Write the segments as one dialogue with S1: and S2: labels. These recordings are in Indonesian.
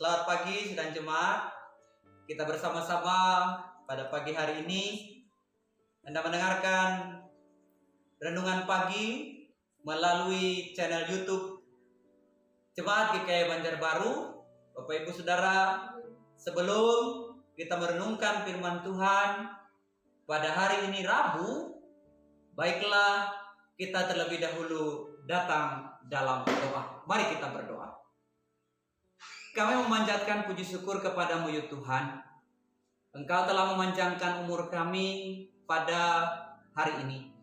S1: Selamat pagi sidang jemaat. Kita bersama-sama pada pagi hari ini Anda mendengarkan renungan pagi melalui channel YouTube Jemaat GKI Banjarbaru. Bapak Ibu Saudara, sebelum kita merenungkan firman Tuhan pada hari ini Rabu, baiklah kita terlebih dahulu datang dalam doa. Mari kita berdoa. Kami memanjatkan puji syukur kepadamu ya Tuhan. Engkau telah memanjangkan umur kami pada hari ini.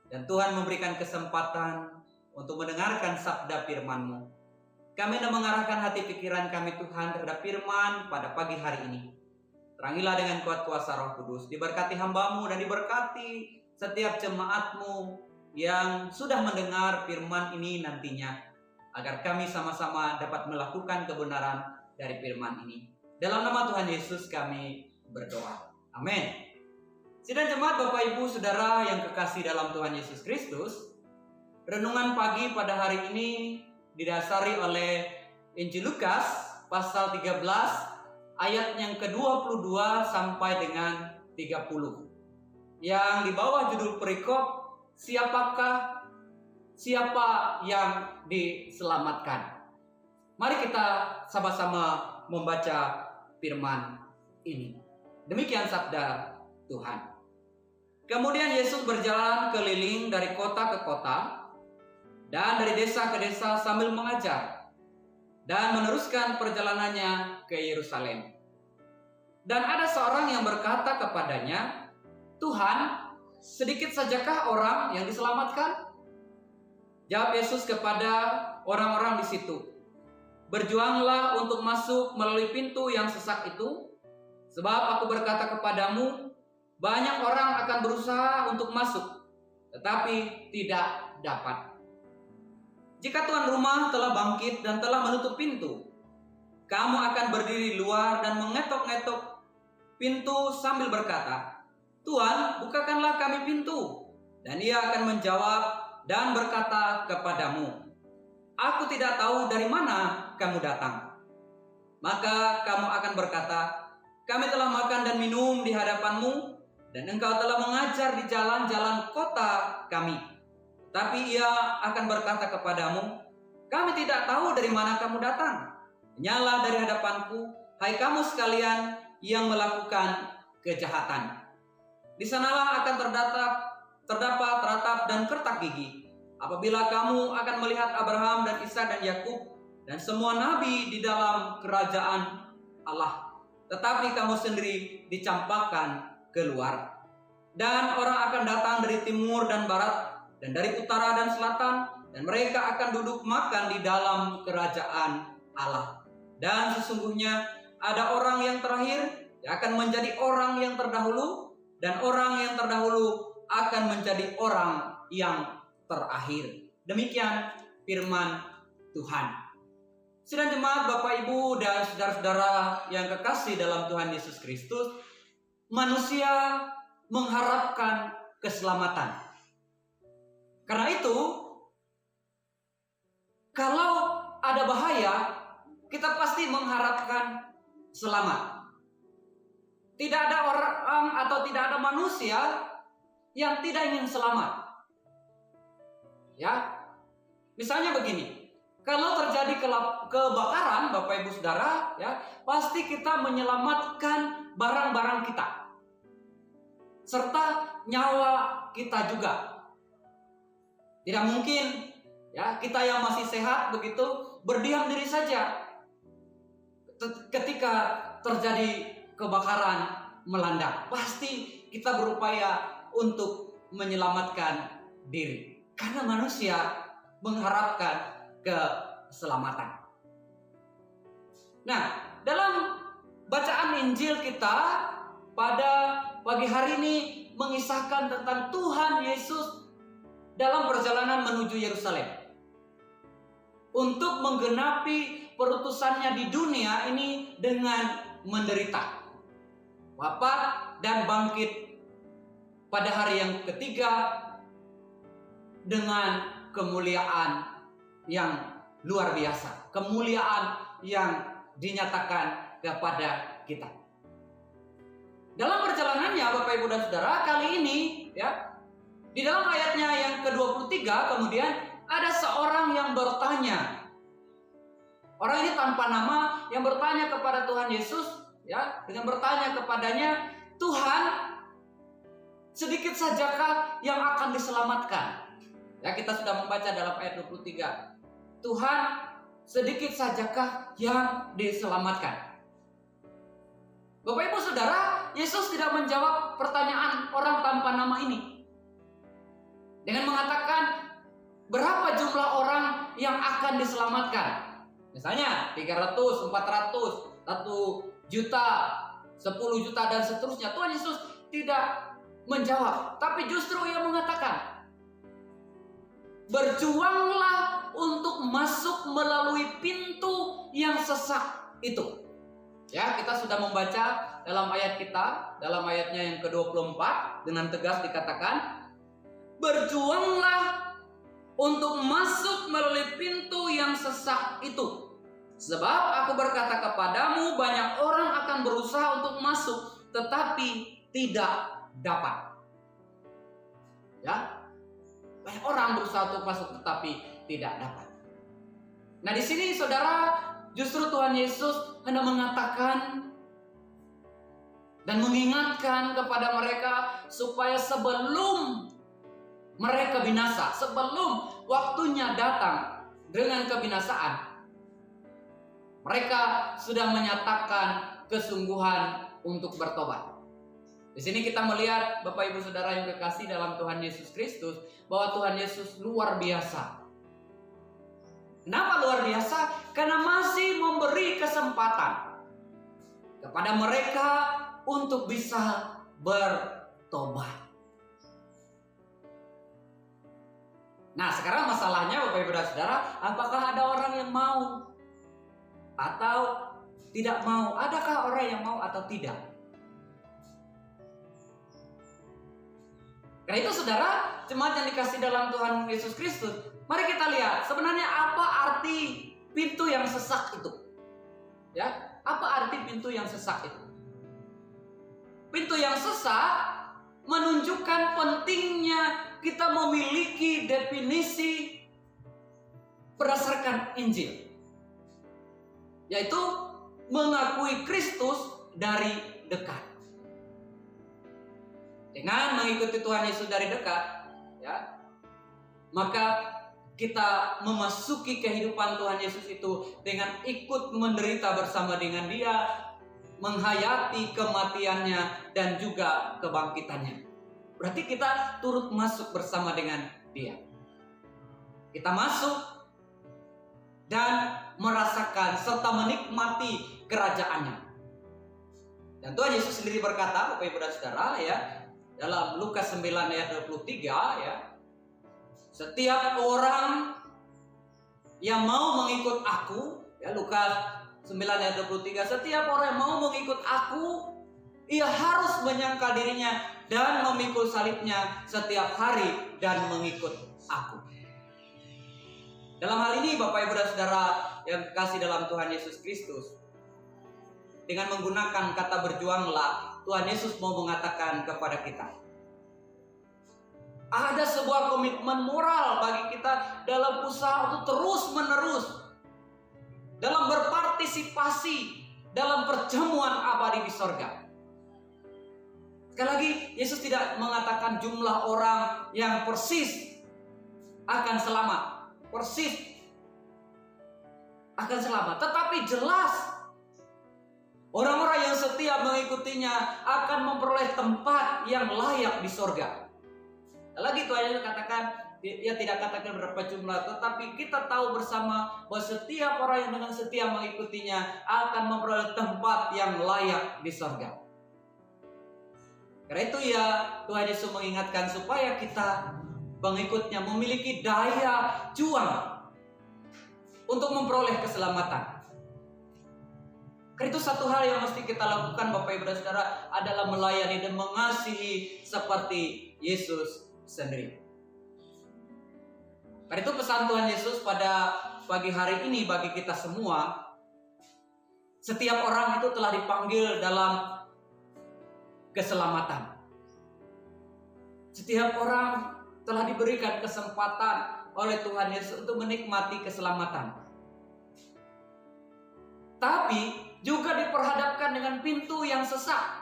S1: Dan Tuhan memberikan kesempatan untuk mendengarkan sabda firman-Mu. Kami hendak mengarahkan hati pikiran kami Tuhan terhadap firman pada pagi hari ini. Terangilah dengan kuat kuasa Roh Kudus. Diberkati hamba-Mu dan diberkati setiap jemaat-Mu yang sudah mendengar firman ini nantinya, agar kami sama-sama dapat melakukan kebenaran dari firman ini. Dalam nama Tuhan Yesus kami berdoa. Amin. Sidang jemaat Bapak Ibu Saudara yang kekasih dalam Tuhan Yesus Kristus, renungan pagi pada hari ini didasari oleh Injil Lukas pasal 13 ayat yang ke-22 sampai dengan 30. Yang di bawah judul perikop, siapa yang diselamatkan. Mari kita sama-sama membaca firman ini. Demikian sabda Tuhan. Kemudian Yesus berjalan keliling dari kota ke kota dan dari desa ke desa sambil mengajar dan meneruskan perjalanannya ke Yerusalem. Dan ada seorang yang berkata kepadanya, "Tuhan, sedikit sajakah orang yang diselamatkan?" Jawab Yesus kepada orang-orang di situ, "Berjuanglah untuk masuk melalui pintu yang sesak itu, sebab aku berkata kepadamu, banyak orang akan berusaha untuk masuk, tetapi tidak dapat. Jika tuan rumah telah bangkit dan telah menutup pintu, kamu akan berdiri luar dan mengetok-ngetok pintu sambil berkata, 'Tuan, bukakanlah kami pintu.' Dan ia akan menjawab dan berkata kepadamu, 'Aku tidak tahu dari mana kamu datang.' Maka kamu akan berkata, 'Kami telah makan dan minum di hadapanmu, dan engkau telah mengajar di jalan-jalan kota kami.' Tapi ia akan berkata kepadamu, 'Kami tidak tahu dari mana kamu datang. Nyala dari hadapanku, hai kamu sekalian yang melakukan kejahatan.' Di sanalah akan terdapat ratap dan kertak gigi, apabila kamu akan melihat Abraham dan Ishak dan Yakub dan semua nabi di dalam kerajaan Allah, tetapi kamu sendiri dicampakkan keluar. Dan orang akan datang dari timur dan barat dan dari utara dan selatan, dan mereka akan duduk makan di dalam kerajaan Allah. Dan sesungguhnya ada orang yang terakhir yang akan menjadi orang yang terdahulu, dan orang yang terdahulu akan menjadi orang yang terakhir." Demikian firman Tuhan. Sidang jemaat Bapak Ibu dan saudara-saudara yang kekasih dalam Tuhan Yesus Kristus, manusia mengharapkan keselamatan. Karena itu, kalau ada bahaya, kita pasti mengharapkan selamat. Tidak ada orang atau tidak ada manusia yang tidak ingin selamat. Ya, misalnya begini, kalau terjadi kebakaran, Bapak Ibu Saudara, ya, pasti kita menyelamatkan barang-barang kita, serta nyawa kita juga. Tidak mungkin, ya, kita yang masih sehat begitu berdiam diri saja ketika terjadi kebakaran melanda. Pasti kita berupaya untuk menyelamatkan diri, karena manusia mengharapkan keselamatan. Nah, dalam bacaan Injil kita pada pagi hari ini mengisahkan tentang Tuhan Yesus dalam perjalanan menuju Yerusalem untuk menggenapi perutusannya di dunia ini dengan menderita, wafat dan bangkit pada hari yang ketiga dengan kemuliaan yang luar biasa, kemuliaan yang dinyatakan kepada kita. Dalam perjalanannya Bapak Ibu dan Saudara, kali ini ya, di dalam ayatnya yang ke-23 kemudian ada seorang yang bertanya. Orang ini tanpa nama yang bertanya kepada Tuhan Yesus ya, dengan bertanya kepadanya, "Tuhan, sedikit sajakah yang akan diselamatkan?" Ya, kita sudah membaca dalam ayat 23. "Tuhan, sedikit sajakah yang diselamatkan?" Bapak Ibu Saudara, Yesus tidak menjawab pertanyaan orang tanpa nama ini dengan mengatakan berapa jumlah orang yang akan diselamatkan. Misalnya 300, 400, 1 juta, 10 juta dan seterusnya. Tuhan Yesus tidak menjawab, tapi justru Ia mengatakan, berjuanglah untuk masuk melalui pintu yang sesak itu. Ya, kita sudah membaca dalam ayat kita, dalam ayatnya yang ke-24 dengan tegas dikatakan, berjuanglah untuk masuk melalui pintu yang sesak itu. Sebab aku berkata kepadamu, banyak orang akan berusaha untuk masuk, tetapi tidak dapat. Ya, banyak orang berusaha untuk masuk, tetapi tidak dapat. Nah, di sini saudara, justru Tuhan Yesus hendak mengatakan dan mengingatkan kepada mereka supaya sebelum mereka binasa, sebelum waktunya datang dengan kebinasaan, mereka sudah menyatakan kesungguhan untuk bertobat. Di sini kita melihat Bapak Ibu Saudara yang kekasih dalam Tuhan Yesus Kristus, bahwa Tuhan Yesus luar biasa. Kenapa luar biasa? Karena masih memberi kesempatan kepada mereka untuk bisa bertobat. Nah, sekarang masalahnya Bapak Ibu dan Saudara, apakah ada orang yang mau atau tidak mau? Adakah orang yang mau atau tidak? Karena itu saudara, jemaat yang dikasih dalam Tuhan Yesus Kristus, mari kita lihat sebenarnya apa arti pintu yang sesak itu. Ya, apa arti pintu yang sesak itu? Pintu yang sesak menunjukkan pentingnya kita memiliki definisi berdasarkan Injil, yaitu mengakui Kristus dari dekat. Dengan mengikuti Tuhan Yesus dari dekat, ya, maka kita memasuki kehidupan Tuhan Yesus itu dengan ikut menderita bersama dengan Dia, menghayati kematiannya dan juga kebangkitannya. Berarti kita turut masuk bersama dengan Dia. Kita masuk dan merasakan serta menikmati kerajaannya. Dan Tuhan Yesus sendiri berkata, Bapak Ibu dan Saudara, ya, dalam Lukas 9 ayat 23, ya, setiap orang yang mau mengikut aku, ya, Lukas 9 ayat 23, setiap orang yang mau mengikut aku, ia harus menyangkal dirinya dan memikul salibnya setiap hari dan mengikut aku. Dalam hal ini Bapak Ibu dan Saudara yang kasih dalam Tuhan Yesus Kristus, dengan menggunakan kata berjuanglah, Tuhan Yesus mau mengatakan kepada kita, ada sebuah komitmen moral bagi kita dalam usaha untuk terus menerus dalam berpartisipasi dalam perjamuan abadi di sorga. Sekali lagi, Yesus tidak mengatakan jumlah orang yang persis akan selamat, persis akan selamat, tetapi jelas orang-orang yang setia mengikutinya akan memperoleh tempat yang layak di sorga. Lagi Tuhan Yesus katakan, Ia tidak katakan berapa jumlah, tetapi kita tahu bersama bahwa setiap orang yang dengan setia mengikutinya akan memperoleh tempat yang layak di sorga. Karena itu ya Tuhan Yesus mengingatkan supaya kita pengikutnya memiliki daya juang untuk memperoleh keselamatan. Karena itu satu hal yang mesti kita lakukan Bapak Ibu dan Saudara adalah melayani dan mengasihi seperti Yesus sendiri. Karena itu pesan Tuhan Yesus pada pagi hari ini bagi kita semua, Setiap orang itu telah dipanggil dalam keselamatan. Setiap orang telah diberikan kesempatan oleh Tuhan Yesus untuk menikmati keselamatan. Tapi juga diperhadapkan dengan pintu yang sesak.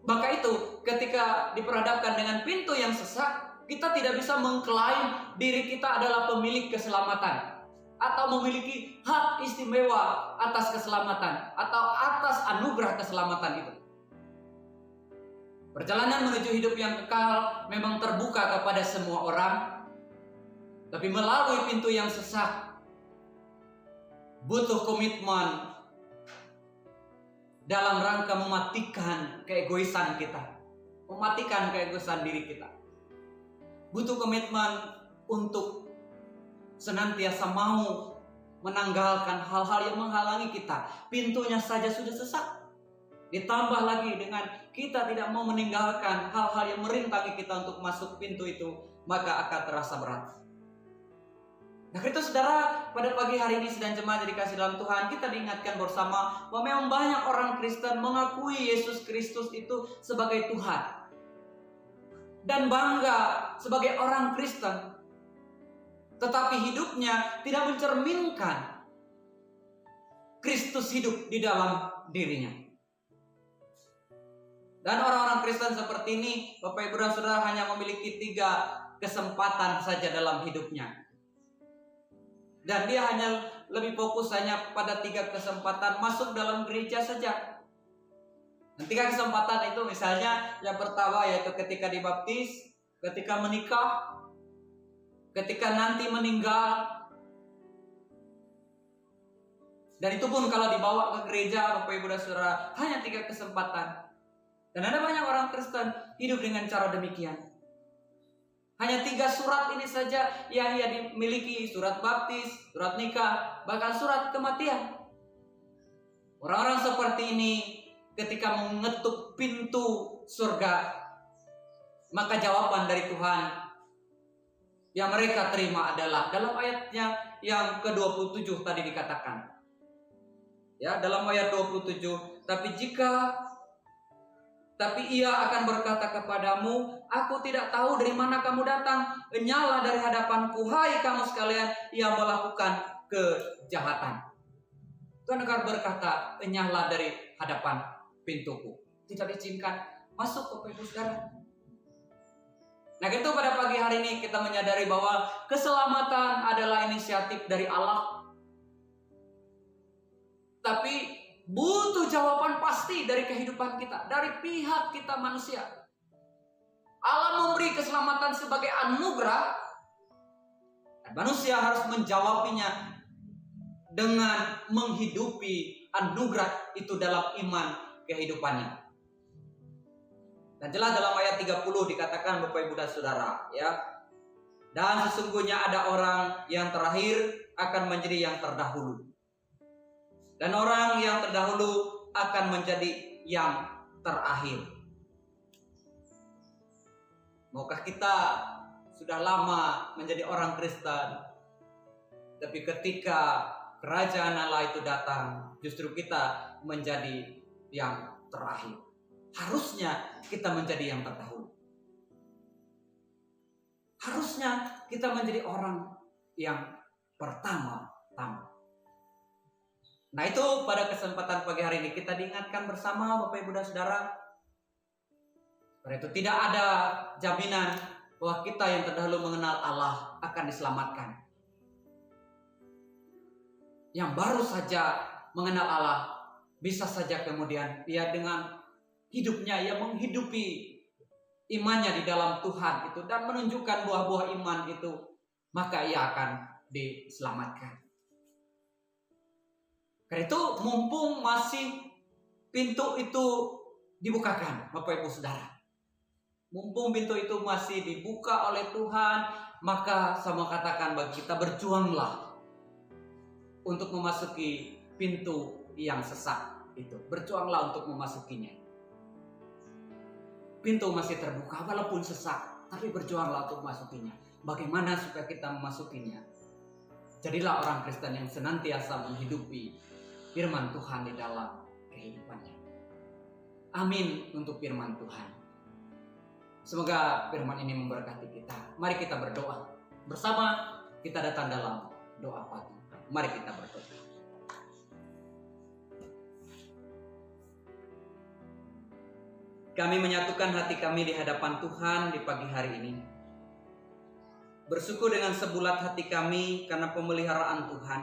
S1: Maka itu, ketika diperhadapkan dengan pintu yang sesak, kita tidak bisa mengklaim diri kita adalah pemilik keselamatan atau memiliki hak istimewa atas keselamatan atau atas anugerah keselamatan itu. Perjalanan menuju hidup yang kekal memang terbuka kepada semua orang, tapi melalui pintu yang sesak butuh komitmen dalam rangka mematikan keegoisan kita, mematikan keegoisan diri kita. Butuh komitmen untuk senantiasa mau menanggalkan hal-hal yang menghalangi kita. Pintunya saja sudah sesak, ditambah lagi dengan kita tidak mau meninggalkan hal-hal yang merintangi kita untuk masuk pintu itu, maka akan terasa berat. Nah itu saudara, pada pagi hari ini sedang jemaat dikasih dalam Tuhan, kita diingatkan bersama bahwa memang banyak orang Kristen mengakui Yesus Kristus itu sebagai Tuhan dan bangga sebagai orang Kristen, tetapi hidupnya tidak mencerminkan Kristus hidup di dalam dirinya. Dan orang-orang Kristen seperti ini, Bapak Ibu dan Saudara, hanya memiliki 3 kesempatan saja dalam hidupnya. Dan dia hanya lebih fokus hanya pada 3 kesempatan masuk dalam gereja saja. Dan 3 kesempatan itu misalnya yang pertama yaitu ketika dibaptis, ketika menikah, ketika nanti meninggal. Dan itu pun kalau dibawa ke gereja, Bapak Ibu dan Saudara, hanya 3 kesempatan. Dan ada banyak orang Kristen hidup dengan cara demikian. Hanya 3 surat ini saja yang ia dimiliki, surat baptis, surat nikah, bahkan surat kematian. Orang-orang seperti ini ketika mengetuk pintu surga, maka jawaban dari Tuhan yang mereka terima adalah dalam ayatnya yang ke-27 tadi dikatakan. Ya, dalam ayat 27, tapi ia akan berkata kepadamu, aku tidak tahu dari mana kamu datang. Enyalah dari hadapanku, hai kamu sekalian yang melakukan kejahatan. Tuhan akan berkata, enyalah dari hadapan pintuku. Tidak diizinkan masuk ke pintu saudara. Nah itu pada pagi hari ini kita menyadari bahwa keselamatan adalah inisiatif dari Allah. Tapi butuh jawaban pasti dari kehidupan kita, dari pihak kita manusia. Allah memberi keselamatan sebagai anugerah, dan manusia harus menjawabinya dengan menghidupi anugerah itu dalam iman kehidupannya. Dan jelas dalam ayat 30 dikatakan, Bapak Ibu dan Saudara, ya. Dan sesungguhnya ada orang yang terakhir akan menjadi yang terdahulu. Dan orang yang terdahulu akan menjadi yang terakhir. Maukah kita sudah lama menjadi orang Kristen, tapi ketika kerajaan Allah itu datang, justru kita menjadi yang terakhir. Harusnya kita menjadi yang terdahulu. Harusnya kita menjadi orang yang pertama-tama. Nah itu pada kesempatan pagi hari ini kita diingatkan bersama Bapak Ibu dan Saudara. Karena itu tidak ada jaminan bahwa kita yang terdahulu mengenal Allah akan diselamatkan. Yang baru saja mengenal Allah bisa saja kemudian dia dengan hidupnya ia menghidupi imannya di dalam Tuhan itu dan menunjukkan buah-buah iman itu, maka ia akan diselamatkan. Karena itu mumpung masih pintu itu dibukakan, Bapak Ibu Saudara. Mumpung pintu itu masih dibuka oleh Tuhan, maka sama katakan bagi kita, berjuanglah untuk memasuki pintu yang sesak itu. Berjuanglah untuk memasukinya. Pintu masih terbuka walaupun sesak, tapi berjuanglah untuk memasukinya. Bagaimana supaya kita memasukinya? Jadilah orang Kristen yang senantiasa menghidupi firman Tuhan di dalam kehidupannya. Amin untuk firman Tuhan. Semoga firman ini memberkati kita. Mari kita berdoa. Bersama kita datang dalam doa pagi. Mari kita berdoa. Kami menyatukan hati kami di hadapan Tuhan di pagi hari ini. Bersyukur dengan sebulat hati kami karena pemeliharaan Tuhan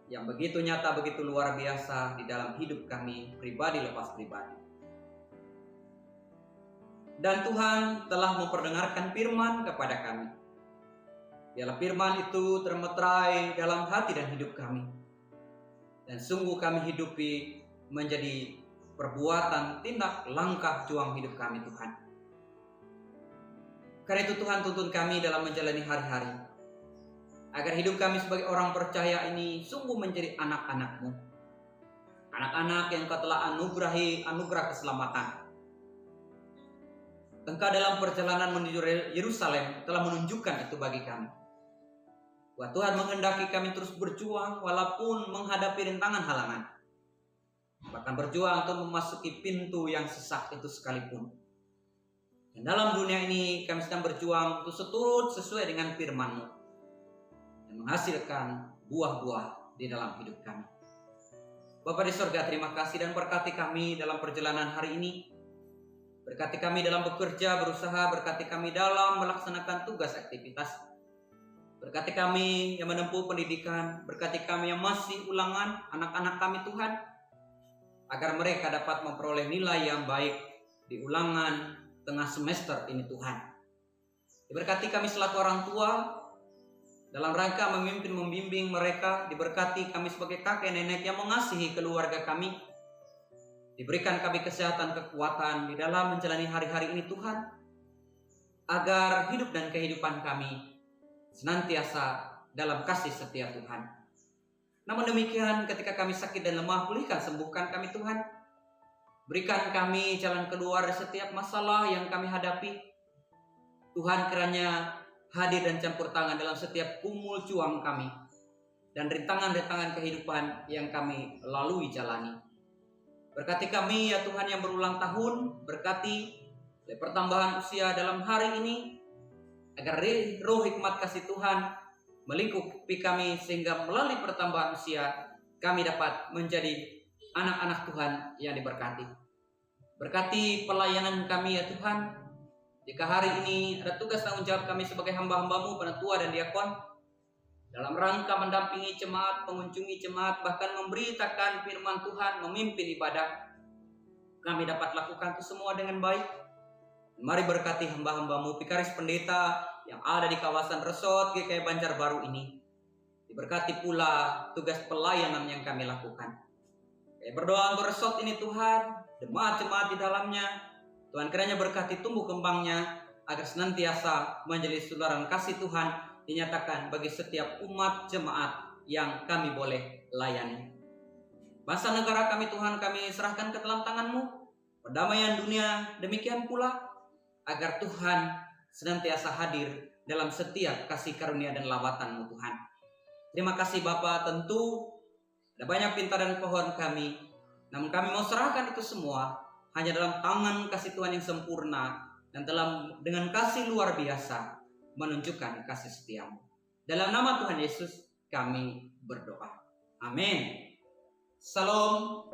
S1: yang begitu nyata, begitu luar biasa di dalam hidup kami, pribadi lepas pribadi. Dan Tuhan telah memperdengarkan firman kepada kami. Biarlah firman itu termeterai dalam hati dan hidup kami. Dan sungguh kami hidupi menjadi perbuatan, tindak, langkah, juang hidup kami Tuhan. Karena itu Tuhan tuntun kami dalam menjalani hari-hari. Agar hidup kami sebagai orang percaya ini sungguh menjadi anak-anak-Mu. Anak-anak yang Kau telah anugerahi anugerah keselamatan. Engkau dalam perjalanan menuju Yerusalem telah menunjukkan itu bagi kami. Bahwa Tuhan menghendaki kami terus berjuang walaupun menghadapi rintangan halangan. Bahkan berjuang untuk memasuki pintu yang sesak itu sekalipun. Dan dalam dunia ini kami sedang berjuang untuk seturut sesuai dengan firman-Mu dan menghasilkan buah-buah di dalam hidup kami. Bapa di sorga, terima kasih dan berkati kami dalam perjalanan hari ini. Berkati kami dalam bekerja, berusaha, berkati kami dalam melaksanakan tugas aktivitas. Berkati kami yang menempuh pendidikan, berkati kami yang masih ulangan, anak-anak kami Tuhan, agar mereka dapat memperoleh nilai yang baik di ulangan tengah semester ini Tuhan. Diberkati kami selaku orang tua dalam rangka memimpin membimbing mereka. Diberkati kami sebagai kakek nenek yang mengasihi keluarga kami. Diberikan kami kesehatan, kekuatan di dalam menjalani hari-hari ini Tuhan, agar hidup dan kehidupan kami senantiasa dalam kasih setia Tuhan. Namun demikian ketika kami sakit dan lemah, pulihkan, sembuhkan kami Tuhan. Berikan kami jalan keluar dari setiap masalah yang kami hadapi. Tuhan kiranya hadir dan campur tangan dalam setiap kumul juang kami dan rintangan-rintangan kehidupan yang kami lalui jalani. Berkati kami ya Tuhan yang berulang tahun, berkati pertambahan usia dalam hari ini, agar roh hikmat kasih Tuhan melingkupi kami sehingga melalui pertambahan usia kami dapat menjadi anak-anak Tuhan yang diberkati. Berkati pelayanan kami ya Tuhan. Jika hari ini ada tugas tanggung jawab kami sebagai hamba-hamba-Mu, penatua dan diakon, dalam rangka mendampingi jemaat, mengunjungi jemaat, bahkan memberitakan firman Tuhan, memimpin ibadah, kami dapat lakukan itu semua dengan baik. Mari berkati hamba-hamba-Mu, Vikaris Pendeta yang ada di kawasan Resort GKI Banjarbaru ini. Diberkati pula tugas pelayanan yang kami lakukan. Berdoa untuk resort ini Tuhan, jemaat-jemaat di dalamnya, Tuhan kiranya berkati tumbuh kembangnya, agar senantiasa menjadi sularan kasih Tuhan dinyatakan bagi setiap umat jemaat yang kami boleh layani. Bangsa negara kami Tuhan kami serahkan ke dalam tangan-Mu, perdamaian dunia demikian pula, agar Tuhan senantiasa hadir dalam setiap kasih karunia dan lawatan-Mu Tuhan. Terima kasih Bapa, tentu ada banyak pinta dan pohon kami, namun kami mau serahkan itu semua hanya dalam tangan kasih Tuhan yang sempurna dan dengan kasih luar biasa menunjukkan kasih setia-Mu. Dalam nama Tuhan Yesus kami berdoa. Amin. Salam.